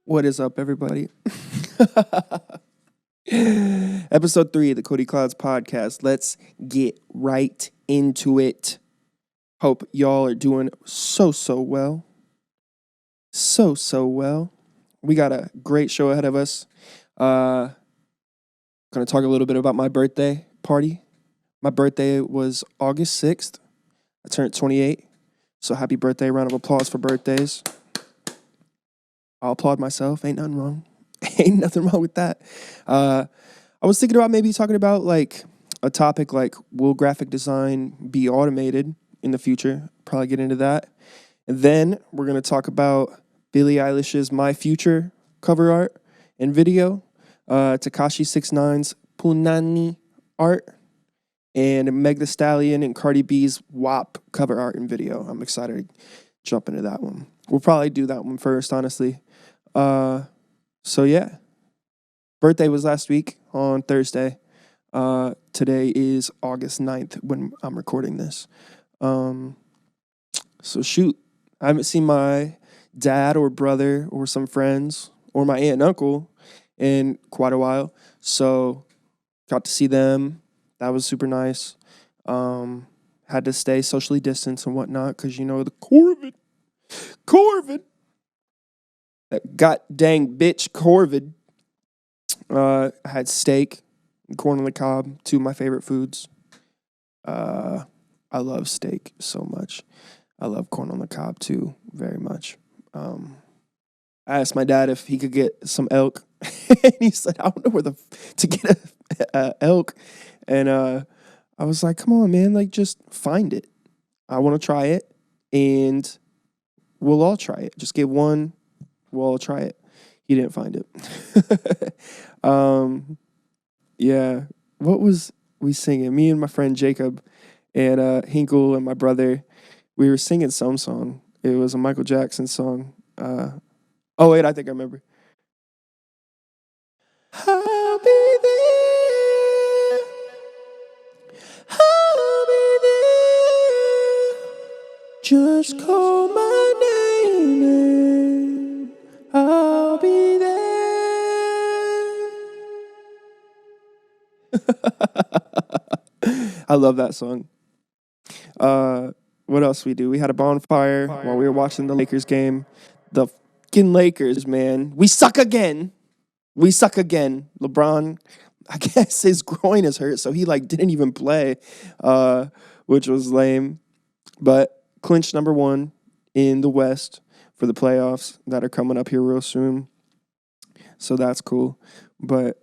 What is up, everybody? Episode 3 of the Kody Clouds podcast. Let's get right into it. Hope y'all are doing so well. So well. We got a great show ahead of us. Gonna talk a little bit about my birthday party. My birthday was August 6th. I turned 28. So happy birthday. Round of applause for birthdays. I'll applaud myself. Ain't nothing wrong. Ain't nothing wrong with that. I was thinking about maybe talking about like a topic like, will graphic design be automated in the future? Probably get into that. And then we're going to talk about Billie Eilish's My Future cover art and video, Tekashi 6ix9ine's Punani art, and Meg Thee Stallion and Cardi B's WAP cover art and video. I'm excited to jump into that one. We'll probably do that one first, honestly. So yeah, birthday was last week on Thursday. Today is August 9th when I'm recording this. So shoot, I haven't seen my dad or brother or some friends or my aunt and uncle in quite a while. So got to see them. That was super nice. Had to stay socially distanced and whatnot because, you know, the Corvid. That god dang bitch Corvid. I had steak and corn on the cob, two of my favorite foods. I love steak so much. I love corn on the cob too, very much. I asked my dad if he could get some elk, and he said, "I don't know where to get a elk." And I was like, "Come on, man! Like, just find it. I want to try it, and we'll all try it. Just get one. We'll all try it." He didn't find it. Yeah. What was we singing? Me and my friend Jacob and Hinkle and my brother, we were singing some song. It was a Michael Jackson song. Oh, wait, I think I remember. I'll be there. I'll be there. Just call my name. I'll be there. I love that song. What else we do? We had a bonfire while we were watching the Lakers game. The fucking Lakers, man. We suck again. LeBron, I guess his groin is hurt, so he didn't even play, which was lame. But clinched number 1 in the West for the playoffs that are coming up here real soon. So that's cool. But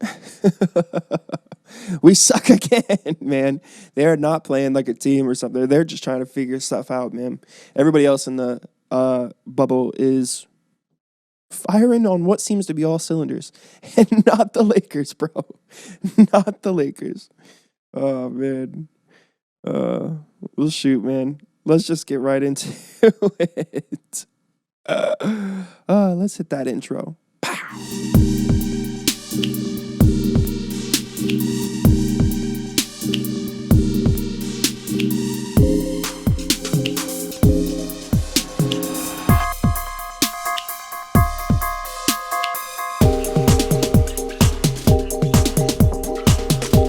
we suck again, man. They're not playing like a team or something. They're just trying to figure stuff out, man. Everybody else in the bubble is firing on what seems to be all cylinders. And not the Lakers, bro. Not the Lakers. Oh, man. We'll shoot, man. Let's just get right into it. Let's hit that intro. Pow.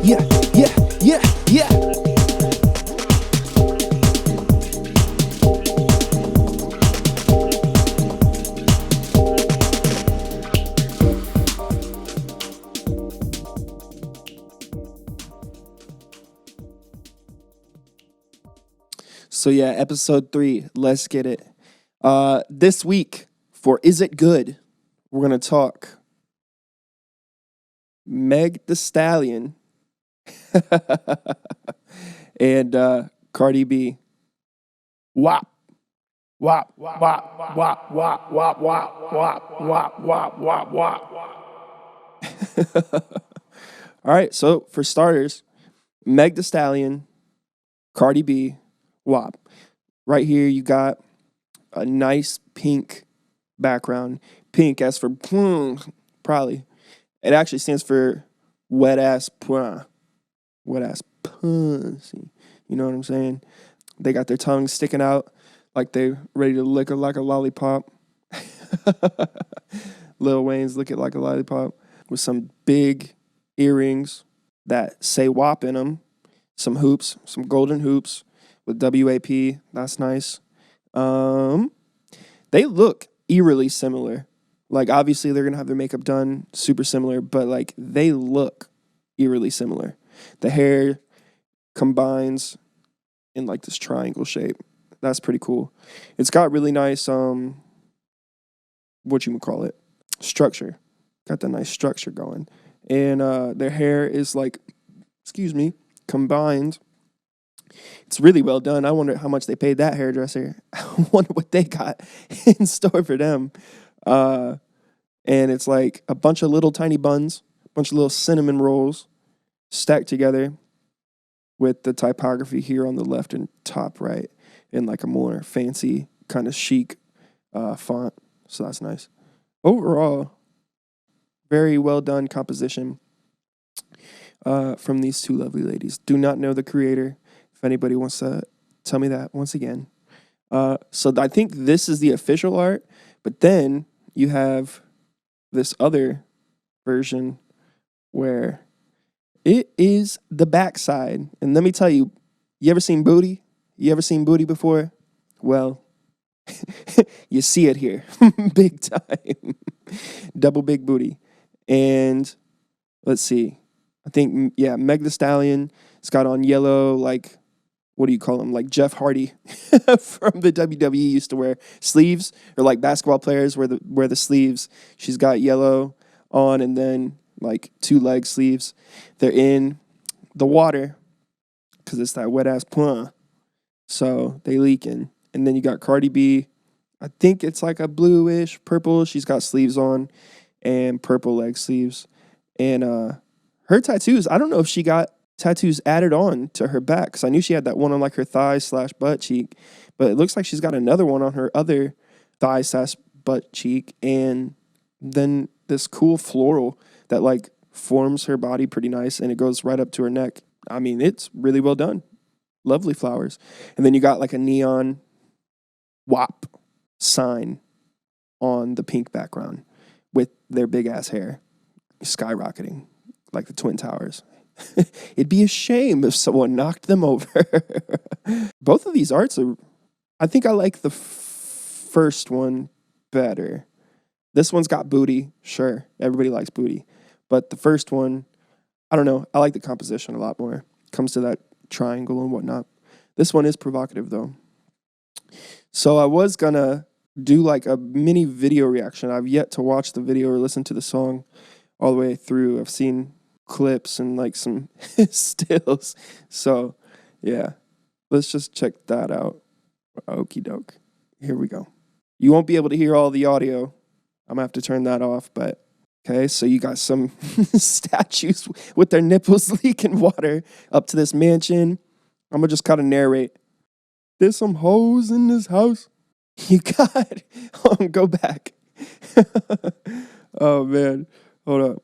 Yeah. So yeah, episode 3, let's get it. This week for Is It Good, we're going to talk Meg Thee Stallion and Cardi B. WAP. WAP. WAP. WAP. WAP. WAP. WAP. WAP. WAP. WAP. WAP. All right, so for starters, Meg Thee Stallion, Cardi B, WAP. Right here, you got a nice pink background. Pink as for probably. It actually stands for wet ass pussy. You know what I'm saying? They got their tongues sticking out like they're ready to lick her like a lollipop. Lil Wayne's Lick It Like a Lollipop with some big earrings that say WAP in them. Some hoops, some golden hoops with WAP. That's nice. They look eerily similar. Like, obviously, they're going to have their makeup done super similar, but, like, they look eerily similar. The hair combines in, like, this triangle shape. That's pretty cool. It's got really nice, structure. Got the nice structure going. And their hair is, like, combined. It's really well done. I wonder how much they paid that hairdresser. I wonder what they got in store for them. And it's like a bunch of little tiny buns, a bunch of little cinnamon rolls stacked together with the typography here on the left and top right in like a more fancy kind of chic font. So that's nice. Overall, very well done composition from these two lovely ladies. Do not know the creator. If anybody wants to tell me that once again. So I think this is the official art, but then you have this other version where it is the backside. And let me tell you, you ever seen booty? You ever seen booty before? Well, you see it here. Big time. Double big booty. And let's see. I think, Meg Thee Stallion. It's got on yellow, like, what do you call them? Like Jeff Hardy from the WWE used to wear sleeves, or like basketball players wear the sleeves. She's got yellow on, and then like 2 leg sleeves. They're in the water because it's that wet ass pun. So they leaking. And then you got Cardi B. I think it's like a bluish purple. She's got sleeves on and purple leg sleeves. And her tattoos, I don't know if she got tattoos added on to her back, because I knew she had that one on like her thigh/butt cheek, but it looks like she's got another one on her other thigh/butt cheek, and then this cool floral that like forms her body pretty nice, and it goes right up to her neck. I mean, it's really well done. Lovely flowers. And then you got like a neon WAP sign on the pink background with their big ass hair skyrocketing like the Twin Towers. It'd be a shame if someone knocked them over. Both of these arts are, I think I like the first one better. This one's got booty, sure. Everybody likes booty. But the first one, I don't know. I like the composition a lot more. Comes to that triangle and whatnot. This one is provocative though. So I was gonna do like a mini video reaction. I've yet to watch the video or listen to the song all the way through. I've seen clips and like some stills. So yeah, let's just check that out. Okie doke. Here we go. You won't be able to hear all the audio. I'm gonna have to turn that off, but okay, so you got some statues with their nipples leaking water up to this mansion. I'm gonna just kind of narrate. There's some hoes in this house. You got go back. Oh man. Hold up.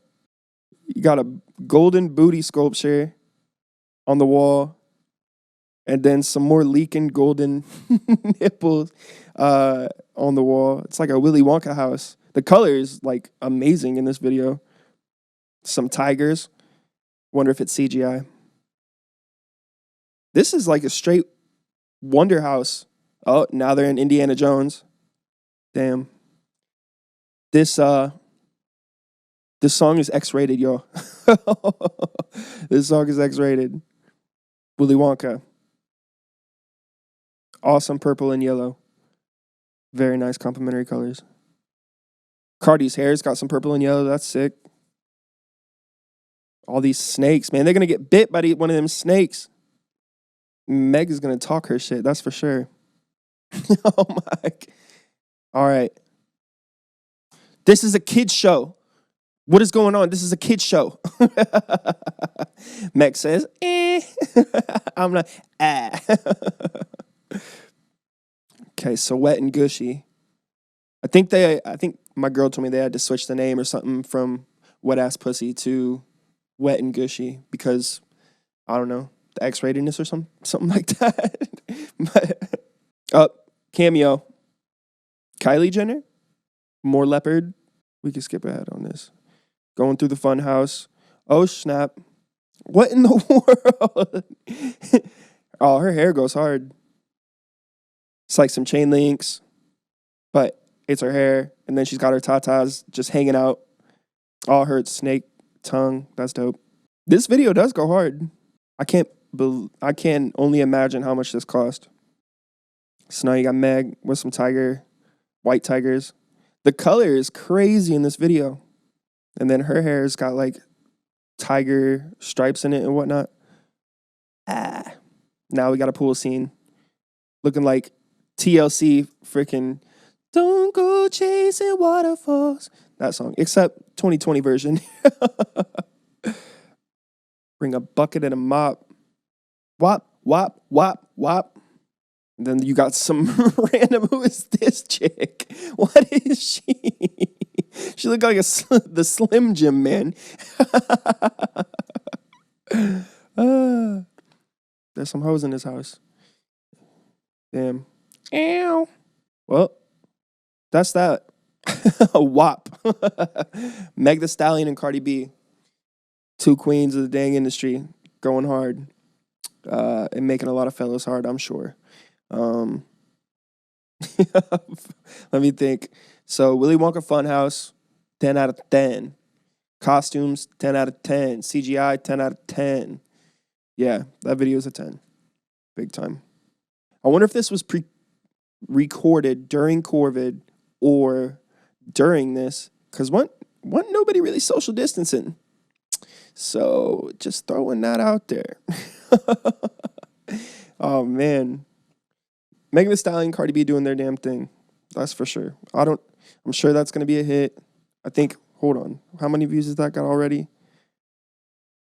You got a golden booty sculpture on the wall, and then some more leaking golden nipples on the wall. It's like a Willy Wonka house. The color is like amazing in this video. Some tigers. Wonder if it's CGI. This is like a straight Wonder House. Oh, now they're in Indiana Jones. Damn. This song is X-rated, yo. This song is X-rated. Willy Wonka. Awesome purple and yellow. Very nice complementary colors. Cardi's hair's got some purple and yellow. That's sick. All these snakes, man. They're going to get bit by one of them snakes. Meg is going to talk her shit. That's for sure. Oh, my. All right. This is a kid's show. What is going on? This is a kid's show. Meg says, eh. I'm like, ah. Okay, so Wet and Gushy. I think my girl told me they had to switch the name or something from Wet Ass Pussy to Wet and Gushy because, I don't know, the X-ratedness or something like that. But, cameo. Kylie Jenner? More leopard? We can skip ahead on this. Going through the fun house. Oh, snap. What in the world? Oh, her hair goes hard. It's like some chain links, but it's her hair. And then she's got her tatas just hanging out. All her snake tongue. That's dope. This video does go hard. I can only imagine how much this cost. So now you got Meg with some white tigers. The color is crazy in this video. And then her hair's got like tiger stripes in it and whatnot. Now we got a pool scene. Looking like TLC freaking Don't Go Chasing Waterfalls. That song. Except 2020 version. Bring a bucket and a mop. Wop, wop, wop, wop. And then you got some random, who is this chick? What is she? She looked like the Slim Jim man. There's some hoes in this house. Damn. Ow. Well, that's that. A wop. Meg the Stallion and Cardi B. Two queens of the dang industry. Going hard. And making a lot of fellows hard, I'm sure. Let me think. So Willy Wonka Funhouse, 10 out of 10. Costumes, 10 out of 10. CGI, 10 out of 10. Yeah, that video is a 10. Big time. I wonder if this was pre-recorded during COVID or during this, because wasn't nobody really social distancing. So just throwing that out there. Oh, man. Megan Thee Stallion, Cardi B doing their damn thing. That's for sure. I'm sure that's going to be a hit. I think, hold on. How many views has that got already?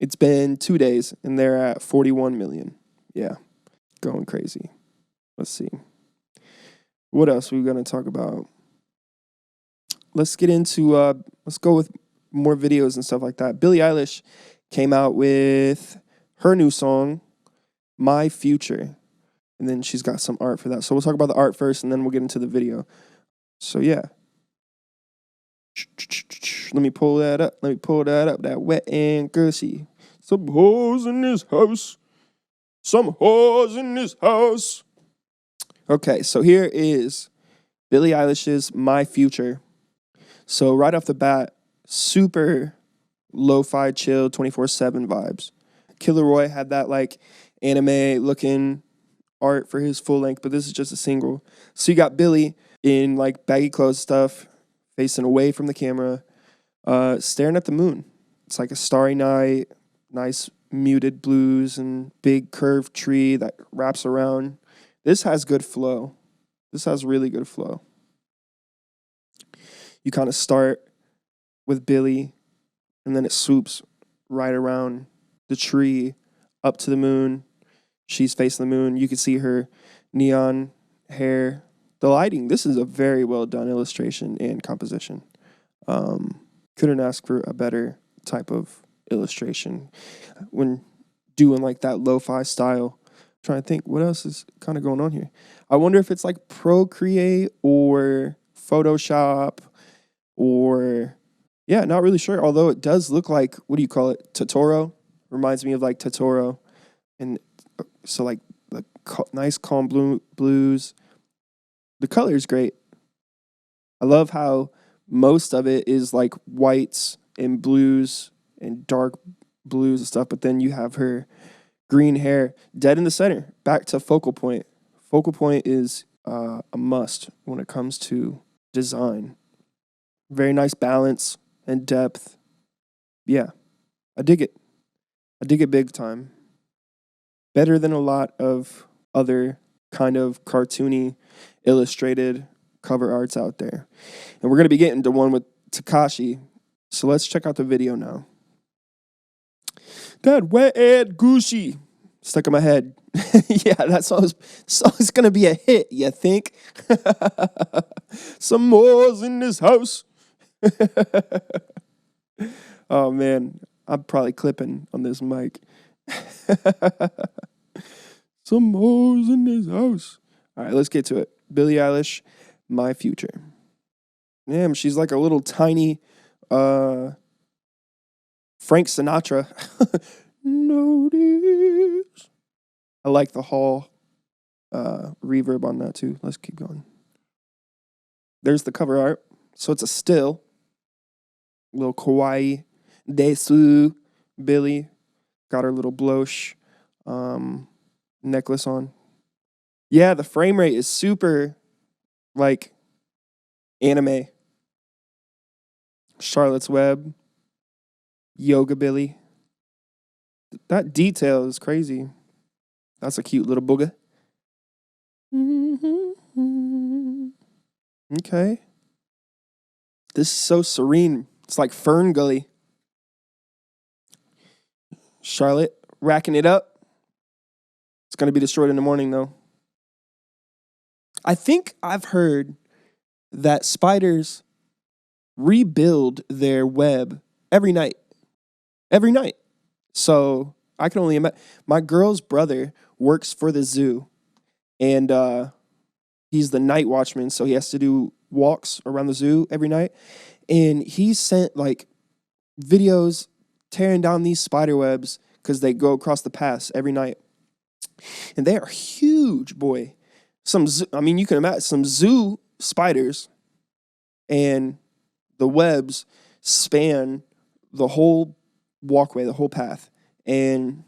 It's been 2 days, and they're at 41 million. Yeah, going crazy. Let's see. What else are we going to talk about? Let's get into, let's go with more videos and stuff like that. Billie Eilish came out with her new song, My Future. And then she's got some art for that. So we'll talk about the art first, and then we'll get into the video. So, yeah. Let me pull that up. That wet and gushy. Some hoes in this house. Some hoes in this house. Okay, so here is Billie Eilish's My Future. So right off the bat, super lo-fi, chill, 24/7 vibes. Killer Roy had that like anime-looking art for his full length, but this is just a single. So you got Billie in like baggy clothes stuff, facing away from the camera, staring at the moon. It's like a starry night, nice muted blues and big curved tree that wraps around. This has good flow. This has really good flow. You kind of start with Billie, and then it swoops right around the tree up to the moon. She's facing the moon. You can see her neon hair. The lighting, this is a very well done illustration and composition. Couldn't ask for a better type of illustration when doing like that lo-fi style. I'm trying to think what else is kind of going on here. I wonder if it's like Procreate or Photoshop or, yeah, not really sure. Although it does look like, what do you call it? Totoro. Reminds me of like Totoro. And so like the nice calm blues. The color is great. I love how most of it is like whites and blues and dark blues and stuff, but then you have her green hair dead in the center. Back to focal point. Focal point is a must when it comes to design. Very nice balance and depth. Yeah, I dig it. I dig it big time. Better than a lot of other kind of cartoony, illustrated cover arts out there. And we're going to be getting to one with Tekashi. So let's check out the video now. That wet and gushy stuck in my head. Yeah, that song's going to be a hit, you think? Some more's in this house. Oh, man. I'm probably clipping on this mic. Some hoes in this house. All right, let's get to it. Billie Eilish, My Future. Damn, she's like a little tiny Frank Sinatra. Notice. I like the hall reverb on that too. Let's keep going. There's the cover art. So it's a still. Little kawaii desu Billie. Got her little bloche necklace on. Yeah, the frame rate is super like anime. Charlotte's Web. Yoga Billie. That detail is crazy. That's a cute little booger. Okay. This is so serene. It's like Fern Gully. Charlotte racking it up. It's going to be destroyed in the morning, though. I think I've heard that spiders rebuild their web every night. Every night. So I can only imagine. My girl's brother works for the zoo, and he's the night watchman, so he has to do walks around the zoo every night. And he sent like videos tearing down these spider webs because they go across the pass every night. And they are huge, boy. You can imagine some zoo spiders, and the webs span the whole walkway, the whole path. And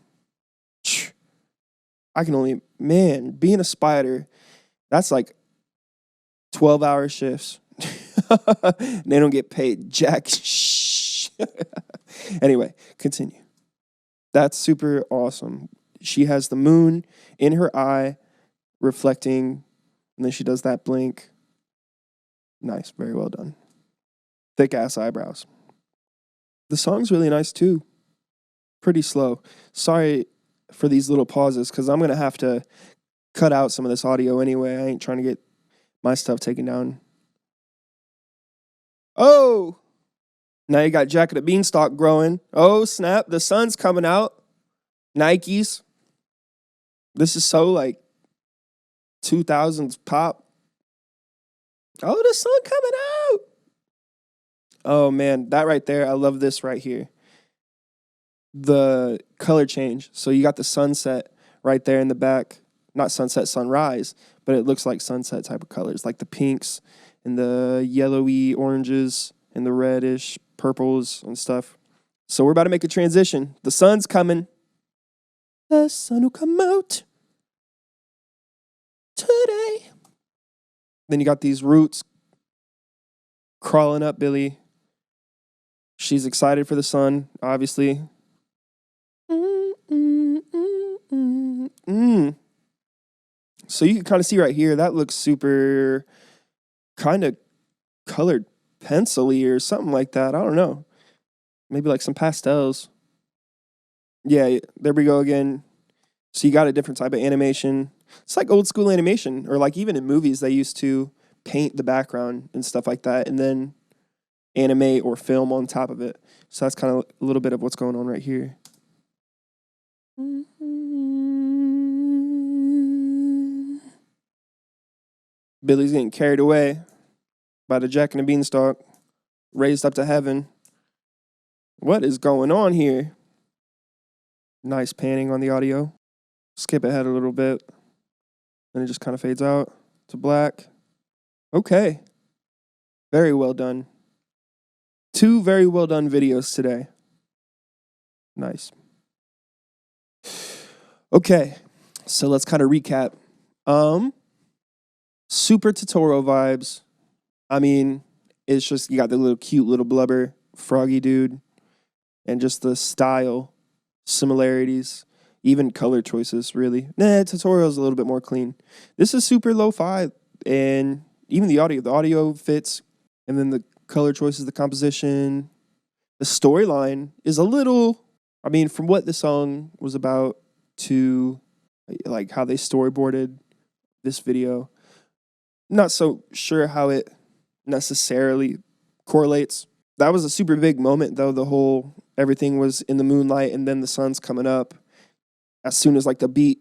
I can only, being a spider, that's like 12-hour shifts. They don't get paid jack. Anyway, continue. That's super awesome. She has the moon in her eye reflecting, and then she does that blink. Nice, very well done. Thick ass eyebrows. The song's really nice too. Pretty slow. Sorry for these little pauses because I'm going to have to cut out some of this audio anyway. I ain't trying to get my stuff taken down. Oh! Now you got Jack of the Beanstalk growing. Oh, snap. The sun's coming out. Nikes. This is so like 2000s pop. Oh, the sun coming out. Oh, man. That right there. I love this right here. The color change. So you got the sunset right there in the back. Not sunset, sunrise, but it looks like sunset type of colors, like the pinks and the yellowy oranges and the reddish purples and stuff. So we're about to make a transition. The sun's coming. The sun will come out today. Then you got these roots crawling up Billie. She's excited for the sun, obviously. So you can kind of see right here, that looks super kind of colored pencil-y or something like that. I don't know. Maybe like some pastels. Yeah, there we go again. So you got a different type of animation. It's like old school animation, or like even in movies, they used to paint the background and stuff like that and then animate or film on top of it. So that's kind of a little bit of what's going on right here. Billie's getting carried away by the Jack and the Beanstalk, raised up to heaven. What is going on here? Nice panning on the audio. Skip ahead a little bit. Then it just kind of fades out to black. Okay. Very well done. 2 very well done videos today. Nice. Okay. So let's kind of recap. Super tutorial vibes. I mean, it's just, you got the little cute little blubber froggy dude and just the style similarities, even color choices, really. Tutorial's a little bit more clean. This is super lo-fi, and even the audio fits, and then the color choices, the composition, the storyline is a little, I mean, from what the song was about to like how they storyboarded this video, not so sure how it necessarily correlates. That was a super big moment, though. The whole everything was in the moonlight, and then the sun's coming up as soon as like the beat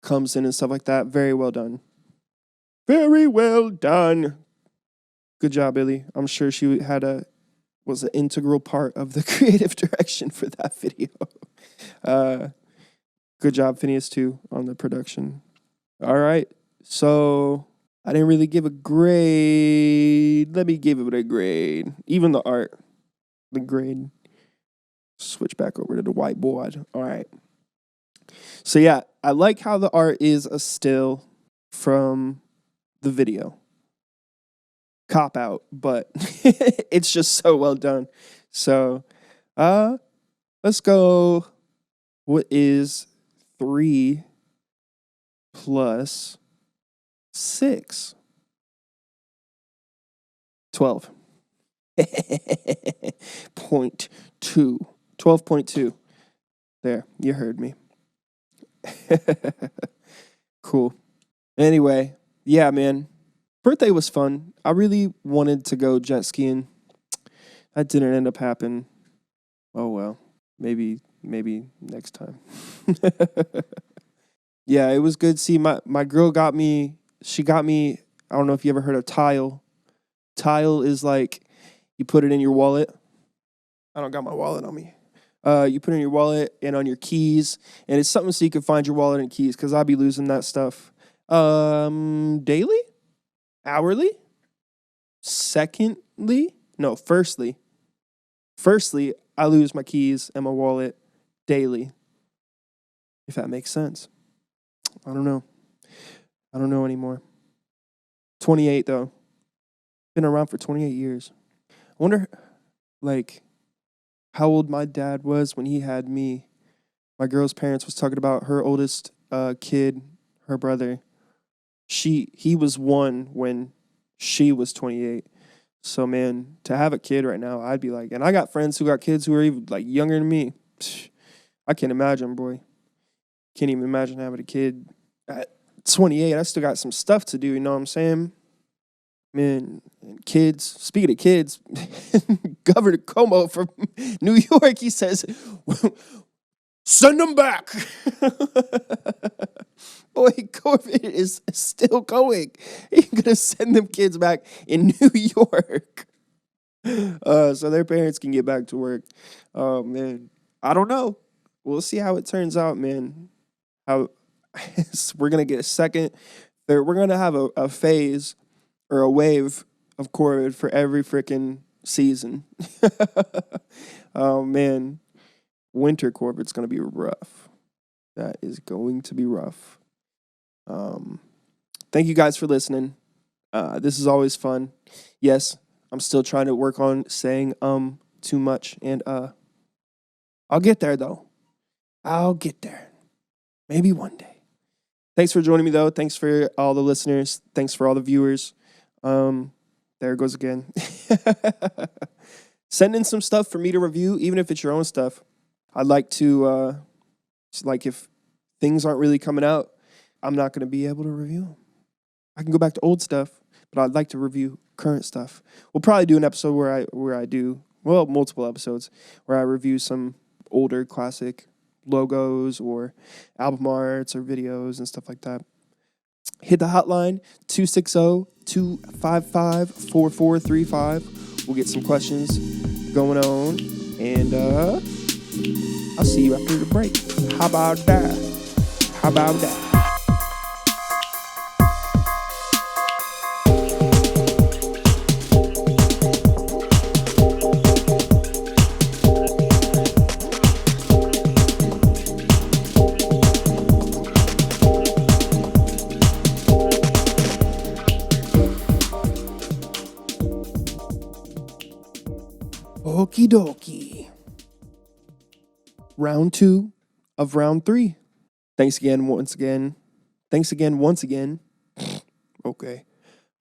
comes in and stuff like that. Very well done. Very well done. Good job, Billie. I'm sure she was an integral part of the creative direction for that video. Good job, Phineas, too, on the production. All right. So I didn't really give a grade. Let me give it a grade. Even the art, the grade. Switch back over to the whiteboard. All right. So yeah, I like how the art is a still from the video. Cop out, but it's just so well done. So let's go. What is 3 plus 6? 12. 0.2. 12.2. There, you heard me. Cool. Anyway, yeah, man. Birthday was fun. I really wanted to go jet skiing. That didn't end up happening. Oh well. Maybe next time. Yeah, it was good. See, my girl got me, I don't know if you ever heard of Tile. Tile is like, you put it in your wallet. I don't got my wallet on me. You put it in your wallet and on your keys, and it's something so you can find your wallet and keys, because I'll be losing that stuff. Daily? Hourly? Firstly, I lose my keys and my wallet daily. If that makes sense. I don't know. I don't know anymore. 28 though. Been around for 28 years. I wonder, like, how old my dad was when he had me. My girl's parents was talking about her oldest kid, her brother. He was 1 when she was 28. So man, to have a kid right now, I'd be like, and I got friends who got kids who are even like younger than me. I can't imagine, boy. Can't even imagine having a kid at 28. I still got some stuff to do, you know what I'm saying? Man, and kids, speaking of kids, Governor Como from New York, he says, send them back. Boy, COVID is still going. He's going to send them kids back in New York. So their parents can get back to work. Oh, man. I don't know. We'll see how it turns out, man. How we're going to get a second, third. We're going to have a phase or a wave of COVID for every freaking season. Oh, man. Winter COVID's going to be rough. That is going to be rough. Thank you guys for listening. This is always fun. Yes, I'm still trying to work on saying too much, and I'll get there though. I'll get there. Maybe one day. Thanks for joining me though. Thanks for all the listeners. Thanks for all the viewers. There it goes again. Send in some stuff for me to review, even if it's your own stuff. I'd like to, like if things aren't really coming out, I'm not going to be able to review them. I can go back to old stuff, but I'd like to review current stuff. We'll probably do an episode where I do, well, multiple episodes, where I review some older classic logos or album arts or videos and stuff like that. Hit the hotline, 260-255-4435. We'll get some questions going on, and I'll see you after the break. How about that? How about that? Okie dokie. Round 2 of round 3. Thanks again once again. Okay.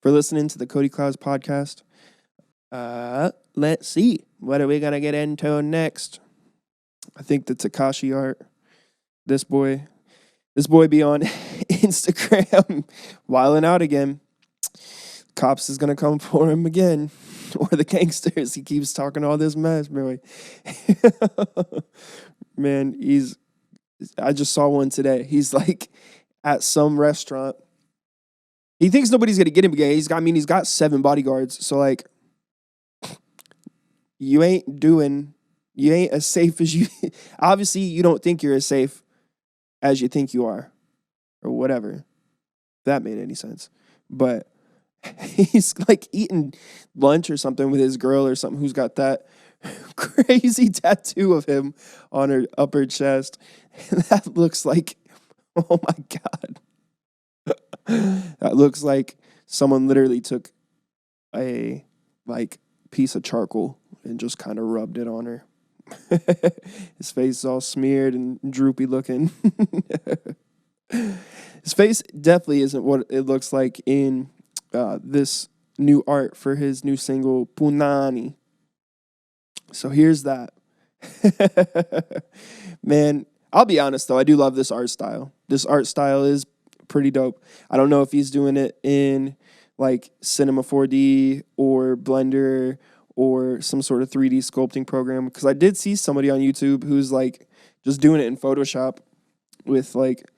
For listening to the Kody Klouds podcast. Let's see. What are we going to get into next? I think the Tekashi art. This boy be on Instagram wilding out again. Cops is going to come for him again. Or the gangsters. He keeps talking all this mess, boy. Man, I just saw one today. He's like at some restaurant He thinks nobody's gonna get him again. He's got 7 bodyguards. So like, you ain't as safe as you. Obviously, you don't think you're as safe as you think you are, or whatever. If that made any sense. But he's like eating lunch or something with his girl or something who's got that crazy tattoo of him on her upper chest. That looks like, oh my God. That looks like someone literally took a piece of charcoal and just kind of rubbed it on her. His face is all smeared and droopy looking. His face definitely isn't what it looks like in this new art for his new single, Punani. So here's that. Man, I'll be honest though, I do love this art style. This art style is pretty dope. I don't know if he's doing it in like Cinema 4D or Blender or some sort of 3D sculpting program, because I did see somebody on YouTube who's like just doing it in Photoshop with like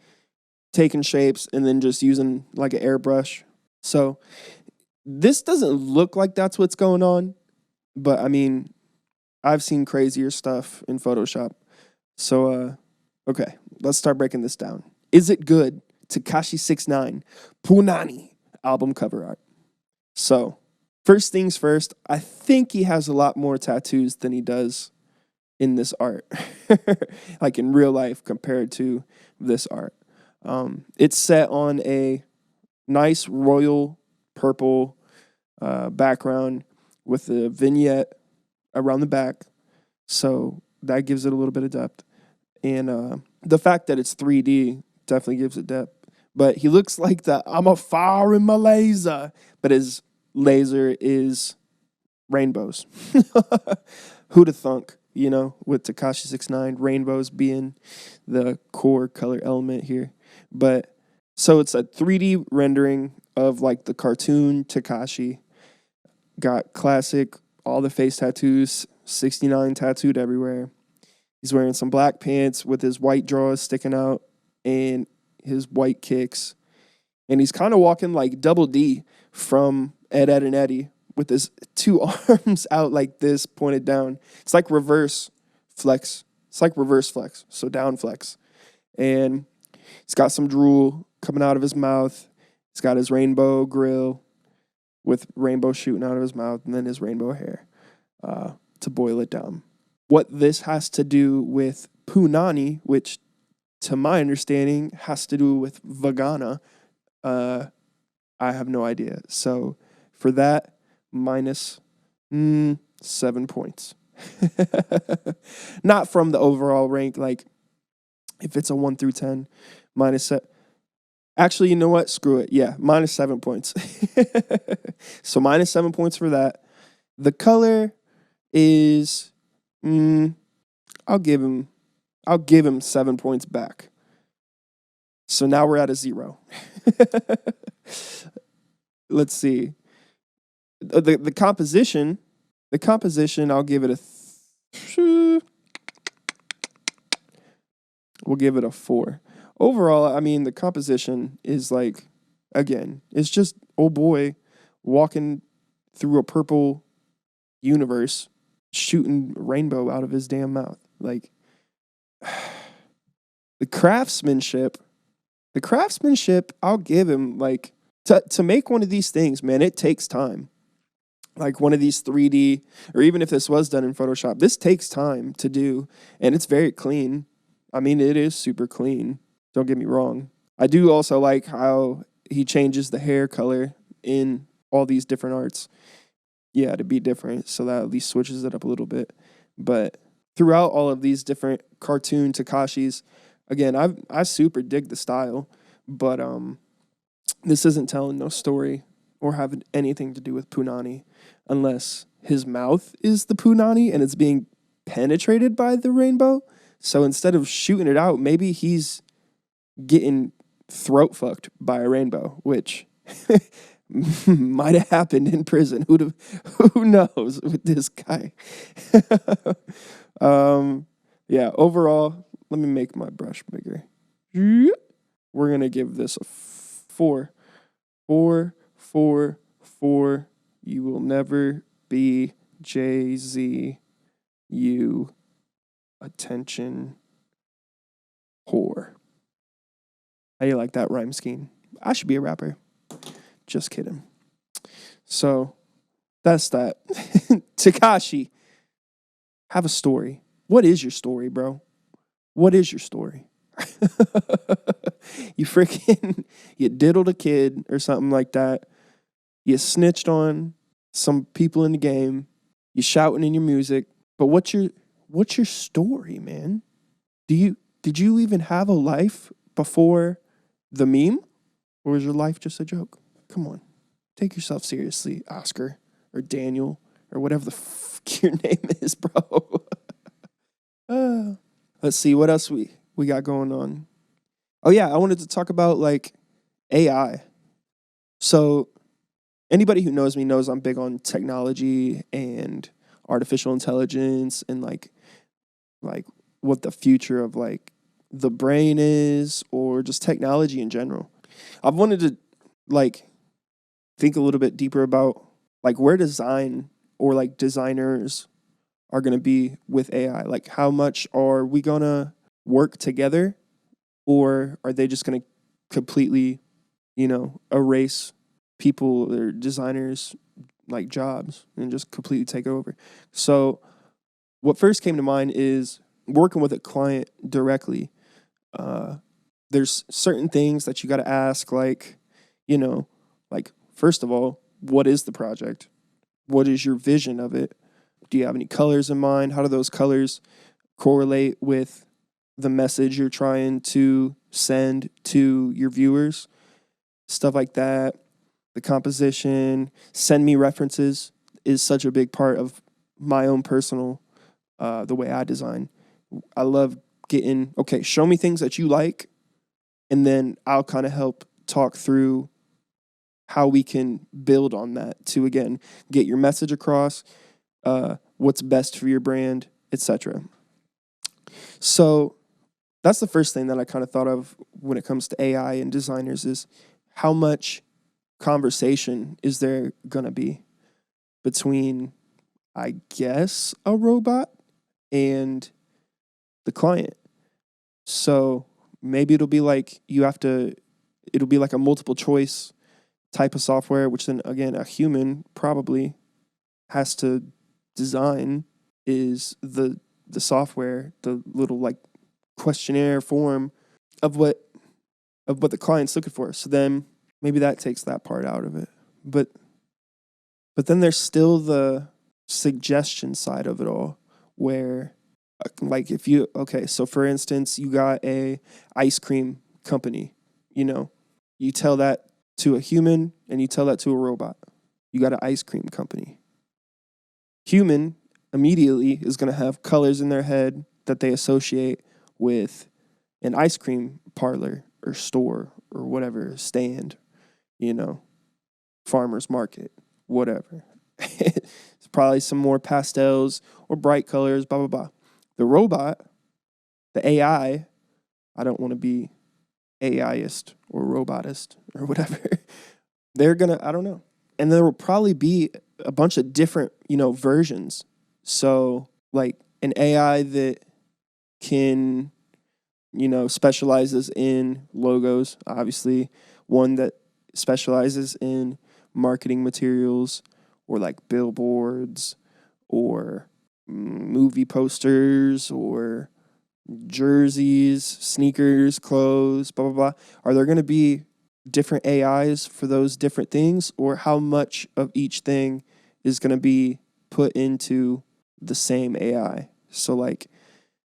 taking shapes and then just using like an airbrush. So this doesn't look like that's what's going on, but I mean, I've seen crazier stuff in Photoshop. So, okay, let's start breaking this down. Is it good? Tekashi 6ix9ine, Punani, album cover art. So, first things first, I think he has a lot more tattoos than he does in this art. Like in real life compared to this art. It's set on a nice royal purple background with a vignette around the back. So that gives it a little bit of depth. And the fact that it's 3D definitely gives it depth. But he looks like I'm a fire in my laser, but his laser is rainbows. Who'd have thunk, with Tekashi 6ix9ine, rainbows being the core color element here. But so it's a 3D rendering of like the cartoon Tekashi. Got classic, all the face tattoos, 69 tattooed everywhere. He's wearing some black pants with his white drawers sticking out and his white kicks. And he's kind of walking like Double D from Ed, Edd n Eddy with his 2 arms out like this, pointed down. It's like reverse flex. So down flex. And he's got some drool coming out of his mouth. He's got his rainbow grill with rainbow shooting out of his mouth, and then his rainbow hair to boil it down. What this has to do with Punani, which to my understanding has to do with vagina, I have no idea. So for that, minus 7 points. Not from the overall rank, like if it's a 1 through 10, minus 7. Actually, you know what? Screw it. Yeah, minus 7 points. So minus 7 points for that. The color is, I'll give him 7 points back. So now we're at a 0. Let's see. The composition, I'll give it we'll give it a 4. Overall, I mean, the composition is like, again, it's just old boy walking through a purple universe, shooting rainbow out of his damn mouth. Like, the craftsmanship, I'll give him, like, to make one of these things, man, it takes time. Like one of these 3D, or even if this was done in Photoshop, this takes time to do, and it's very clean. I mean, it is super clean. Don't get me wrong. I do also like how he changes the hair color in all these different arts. Yeah, to be different, so that at least switches it up a little bit. But throughout all of these different cartoon Tekashis, again, I super dig the style, but this isn't telling no story or having anything to do with Punani, unless his mouth is the Punani and it's being penetrated by the rainbow. So instead of shooting it out, maybe he's getting throat fucked by a rainbow, which might have happened in prison. Who knows with this guy? Yeah, overall, let me make my brush bigger. We're going to give this a 4. 444. You will never be Jay-Z. You attention whore. How do you like that rhyme scheme? I should be a rapper. Just kidding. So that's that. Tekashi, have a story. What is your story, bro? What is your story? You diddled a kid or something like that. You snitched on some people in the game. You shouting in your music. But what's your story, man? Did you even have a life before the meme? Or is your life just a joke? Come on. Take yourself seriously, Oscar or Daniel or whatever the fuck your name is, bro. Let's see what else we got going on. Oh yeah, I wanted to talk about like AI. So anybody who knows me knows I'm big on technology and artificial intelligence and like what the future of like the brain is or just technology in general. I've wanted to like think a little bit deeper about like where design or like designers are going to be with AI. Like how much are we going to work together or are they just going to completely, erase people or designers like jobs and just completely take over. So what first came to mind is working with a client directly. There's certain things that you got to ask, like, like first of all, what is the project? What is your vision of it? Do you have any colors in mind? How do those colors correlate with the message you're trying to send to your viewers? Stuff like that. The composition, send me references is such a big part of my own personal, the way I design. I love getting, okay, show me things that you like, and then I'll kind of help talk through how we can build on that to, again, get your message across, what's best for your brand, etc. So that's the first thing that I kind of thought of when it comes to AI and designers is how much conversation is there going to be between, I guess, a robot and the client. So maybe it'll be like it'll be like a multiple choice type of software, which then again, a human probably has to design is the software, the little like questionnaire form of what the client's looking for. So then maybe that takes that part out of it. But then there's still the suggestion side of it all where like if you, okay, so for instance, you got a ice cream company, you tell that to a human and you tell that to a robot. You got an ice cream company. Human immediately is going to have colors in their head that they associate with an ice cream parlor or store or whatever, stand, farmer's market, whatever. It's probably some more pastels or bright colors, blah, blah, blah. The robot, the AI, I don't want to be AIist or robotist or whatever. They're going to, I don't know. And there will probably be a bunch of different, versions. So like an AI that can, specializes in logos, obviously, one that specializes in marketing materials or like billboards or movie posters or jerseys, sneakers, clothes, blah, blah, blah. Are there going to be different AIs for those different things, or how much of each thing is going to be put into the same AI? So like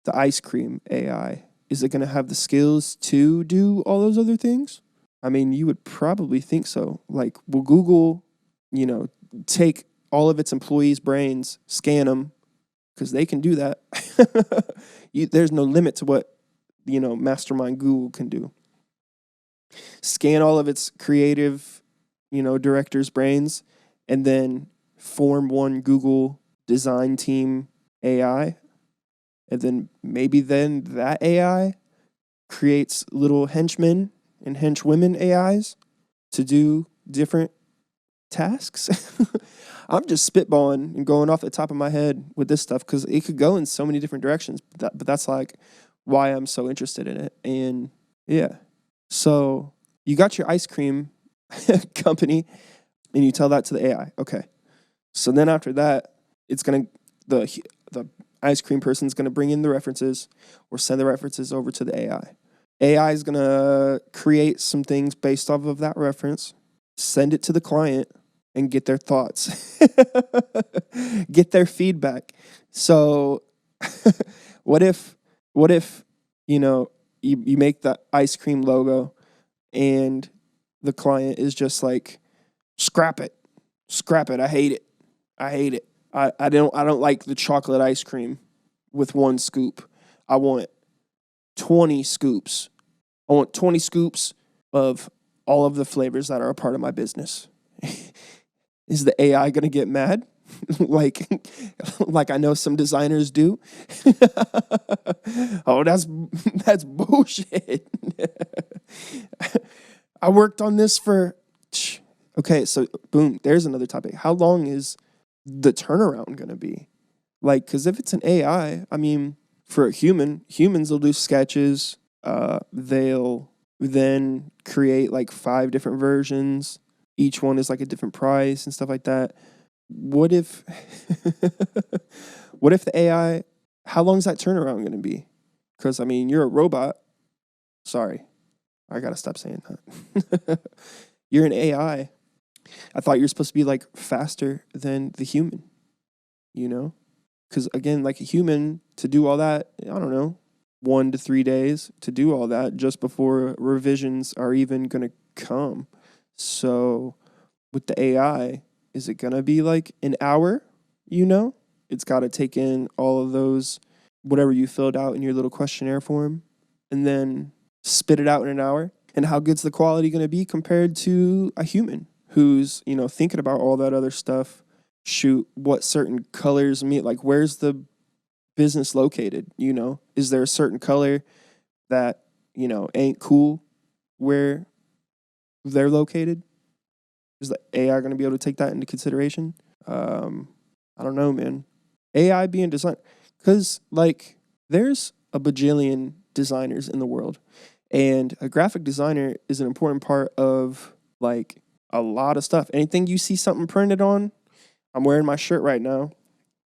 the ice cream AI, is it going to have the skills to do all those other things? I mean, you would probably think so. Like, will Google, take all of its employees' brains, scan them, because they can do that. There's no limit to what, Mastermind Google can do. Scan all of its creative, directors' brains, and then form one Google design team AI. And then maybe then that AI creates little henchmen and henchwomen AIs to do different tasks. I'm just spitballing and going off the top of my head with this stuff because it could go in so many different directions. But that's like why I'm so interested in it. And yeah, so you got your ice cream company and you tell that to the AI. Okay. So then after that, it's going to, the ice cream person's going to bring in the references or send the references over to the AI. AI is going to create some things based off of that reference, send it to the client, and get their thoughts, get their feedback. So what if, you make the ice cream logo and the client is just like, scrap it. I hate it. I don't like the chocolate ice cream with one scoop. I want 20 scoops. I want 20 scoops of all of the flavors that are a part of my business. Is the AI going to get mad? like I know some designers do. Oh, that's bullshit. I worked on this for... Okay, so boom, there's another topic. How long is the turnaround going to be? Like, because if it's an AI, I mean, for a humans will do sketches. They'll then create like 5 different versions. Each one is like a different price and stuff like that. What if the AI, how long is that turnaround going to be? Because, I mean, you're a robot. Sorry, I got to stop saying that. You're an AI. I thought you were supposed to be like faster than the human, Because again, like a human, to do all that, I don't know, 1 to 3 days to do all that just before revisions are even going to come. So with the AI, is it going to be like an hour? It's got to take in all of those, whatever you filled out in your little questionnaire form, and then spit it out in an hour. And how good's the quality going to be compared to a human who's, thinking about all that other stuff? Shoot, what certain colors mean? Like, where's the business located? Is there a certain color that, ain't cool where they're located? Is the AI going to be able to take that into consideration? I don't know, man. AI being designed, because like there's a bajillion designers in the world, and a graphic designer is an important part of like a lot of stuff. Anything you see something printed on, I'm wearing my shirt right now.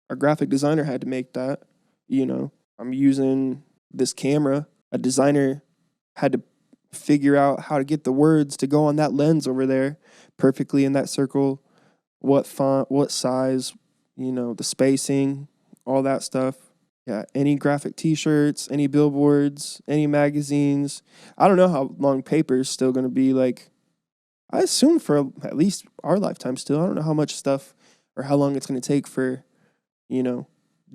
A graphic designer had to make that. I'm using this camera. A designer had to figure out how to get the words to go on that lens over there perfectly in that circle. What font, what size, the spacing, all that stuff. Yeah, any graphic t-shirts, any billboards, any magazines. I don't know how long paper is still going to be like. I assume for at least our lifetime still. I don't know how much stuff or how long it's going to take for,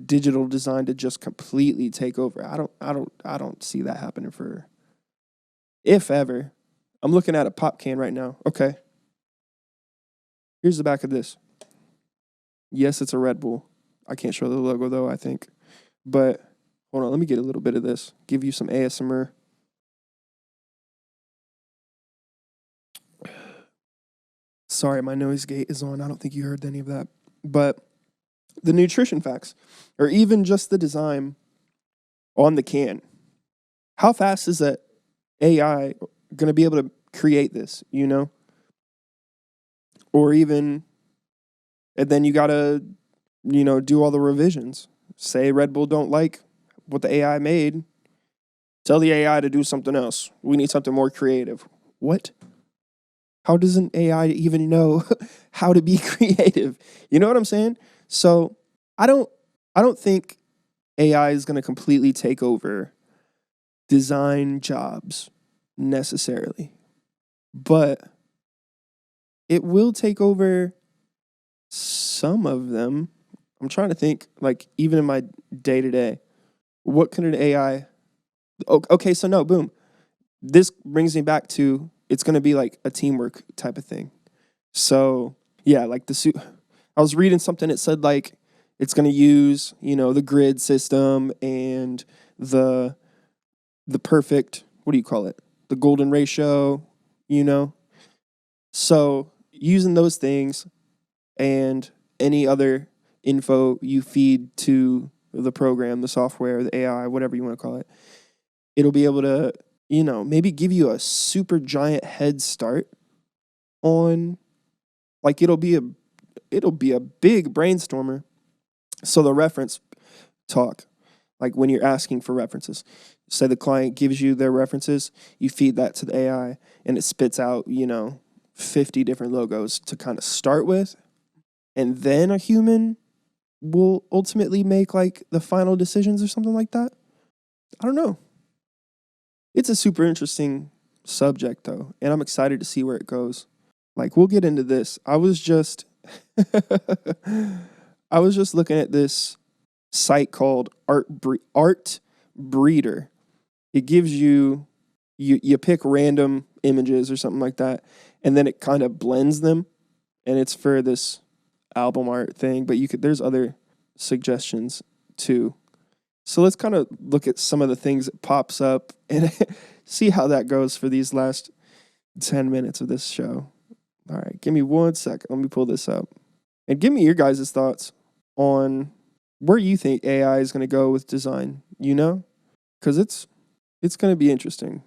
digital design to just completely take over. I don't see that happening for, if ever. I'm looking at a pop can right now. Okay. Here's the back of this. Yes, it's a Red Bull. I can't show the logo though, I think. But hold on, let me get a little bit of this. Give you some ASMR. Sorry, my noise gate is on. I don't think you heard any of that. But the nutrition facts, or even just the design on the can. How fast is that AI going to be able to create this, Or even, and then you got to, do all the revisions. Say Red Bull don't like what the AI made. Tell the AI to do something else. We need something more creative. What? How does an AI even know how to be creative? You know what I'm saying? So I don't think AI is going to completely take over design jobs necessarily, but it will take over some of them. I'm trying to think, like, even in my day-to-day, what can an AI... Okay, so no, boom. This brings me back to, it's going to be like a teamwork type of thing. So, yeah, like I was reading something that said, like, it's going to use, the grid system and the perfect, what do you call it? The golden ratio, So using those things and any other info you feed to the program, the software, the AI, whatever you want to call it, it'll be able to, maybe give you a super giant head start on, like, it'll be a big brainstormer. So the reference talk, like when you're asking for references, say the client gives you their references, you feed that to the AI and it spits out, 50 different logos to kind of start with. And then a human will ultimately make like the final decisions or something like that. I don't know. It's a super interesting subject though, and I'm excited to see where it goes. Like, we'll get into this. I was just looking at this site called Art Breeder. It gives you pick random images or something like that, and then it kind of blends them, and it's for this album art thing, but there's other suggestions too. So let's kind of look at some of the things that pops up and see how that goes for these last 10 minutes of this show. All right, give me 1 second. Let me pull this up. And give me your guys' thoughts on where you think AI is going to go with design, Because it's going to be interesting,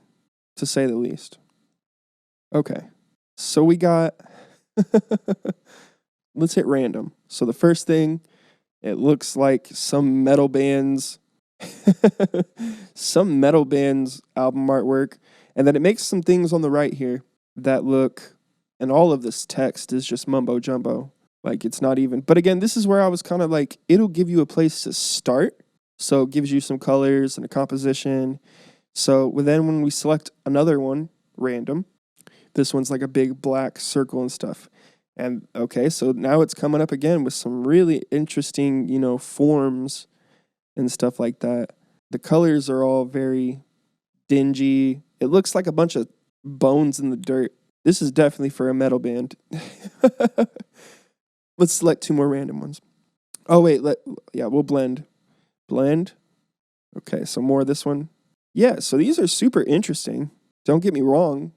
to say the least. Okay, so we got... Let's hit random. So the first thing, it looks like some metal band's album artwork. And then it makes some things on the right here that look, and all of this text is just mumbo jumbo. Like, it's not even, but again, this is where I was kind of like, it'll give you a place to start. So it gives you some colors and a composition. So then when we select another one, random, this one's like a big black circle and stuff. And okay, so now it's coming up again with some really interesting, forms and stuff like that. The colors are all very dingy. It looks like a bunch of bones in the dirt. This is definitely for a metal band. Let's select 2 more random ones. Oh, wait, we'll blend. Blend. Okay, so more of this one. Yeah, so these are super interesting. Don't get me wrong,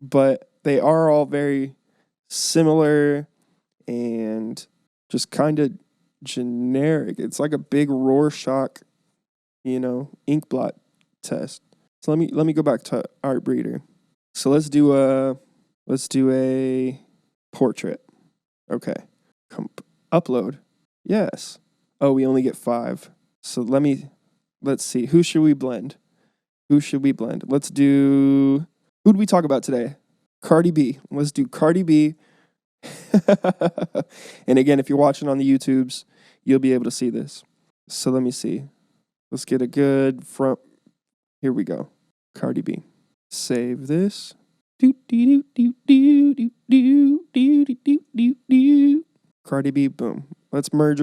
but they are all very similar and just kind of generic. It's like a big Rorschach, ink blot test. So let me go back to Art Breeder. So let's do a portrait. Okay. Upload. Yes. Oh, we only get 5. So let's see. Who should we blend? Let's do, who do we talk about today? Cardi B. Let's do Cardi B. And again, if you're watching on the YouTubes, you'll be able to see this. So let me see. Let's get a good front. Here we go. Cardi B. Save this. Cardi B, boom. Let's merge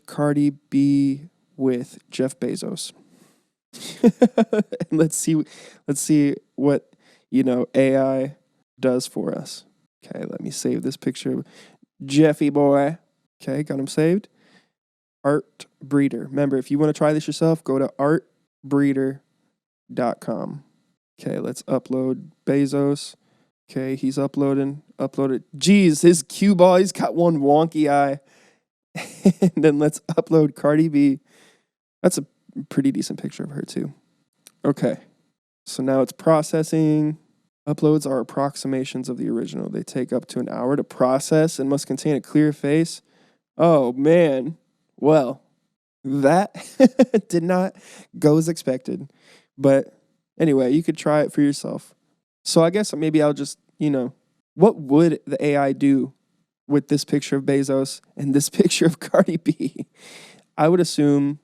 Cardi B with Jeff Bezos. And let's see what, AI does for us. Okay, let me save this picture. Jeffy boy. Okay, got him saved. Art Breeder. Remember, if you want to try this yourself, go to artbreeder.com. Okay, let's upload Bezos. Okay, he's uploaded. Jeez, his cue ball, he's got one wonky eye. And then let's upload Cardi B. That's a pretty decent picture of her too. Okay, so now it's processing. Uploads are approximations of the original. They take up to an hour to process and must contain a clear face. Oh, man. Well, that did not go as expected. But anyway, you could try it for yourself. So I guess maybe I'll just, what would the AI do with this picture of Bezos and this picture of Cardi B? I would assume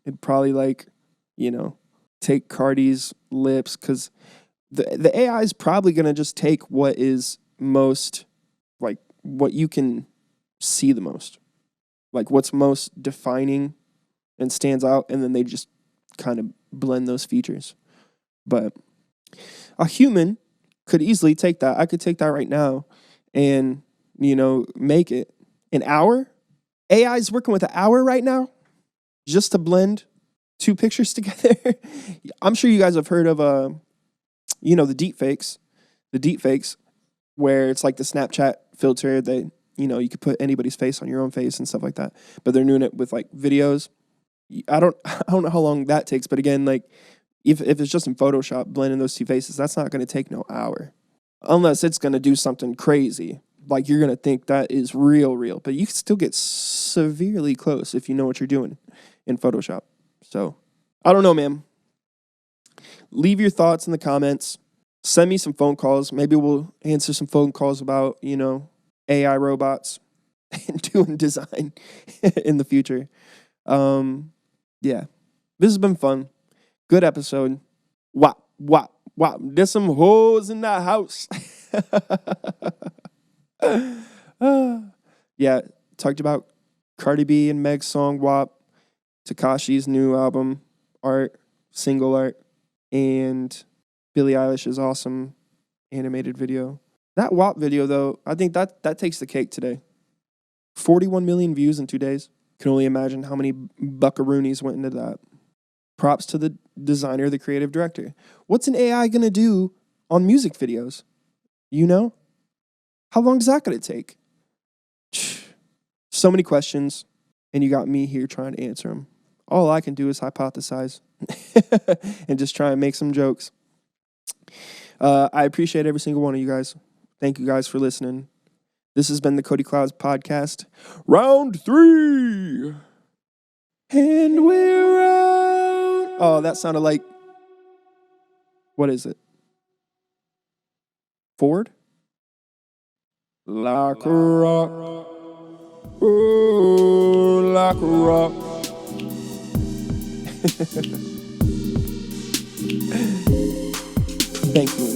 it'd probably take Cardi's lips, because the AI is probably going to just take what is most, like, what you can see the most, like what's most defining and stands out, and then they just kind of blend those features. But a human could easily take that. I could take that right now and, make it an hour. AI is working with an hour right now just to blend 2 pictures together. I'm sure you guys have heard of the deep fakes. The deep fakes, where it's like the Snapchat filter that, you know, you could put anybody's face on your own face and stuff like that. But they're doing it with like videos. I don't know how long that takes, but again, like if it's just in Photoshop, blending those two faces, that's not going to take no hour. Unless it's going to do something crazy. Like you're going to think that is real, but you can still get severely close if you know what you're doing in Photoshop. So, I don't know, man. Leave your thoughts in the comments. Send me some phone calls. Maybe we'll answer some phone calls about, you know, AI robots and doing design in the future. Yeah. This has been fun. Good episode. Wop. There's some hoes in the house. Yeah. Talked about Cardi B and Meg's song WAP, Tekashi's new album art, single art, and Billie Eilish's awesome animated video. That WAP video, though, I think that takes the cake today. 41 million views in 2 days. Can only imagine how many buckaroonies went into that. Props to the designer, the creative director. What's an AI going to do on music videos? You know? How long is that going to take? So many questions, and you got me here trying to answer them. All I can do is hypothesize and just try and make some jokes. I appreciate every single one of you guys. Thank you guys for listening. This has been the Kody Klouds podcast, round 3. And we're out. Oh, that sounded like, what is it? Ford? Like a rock. Ooh, like a rock. Thank you.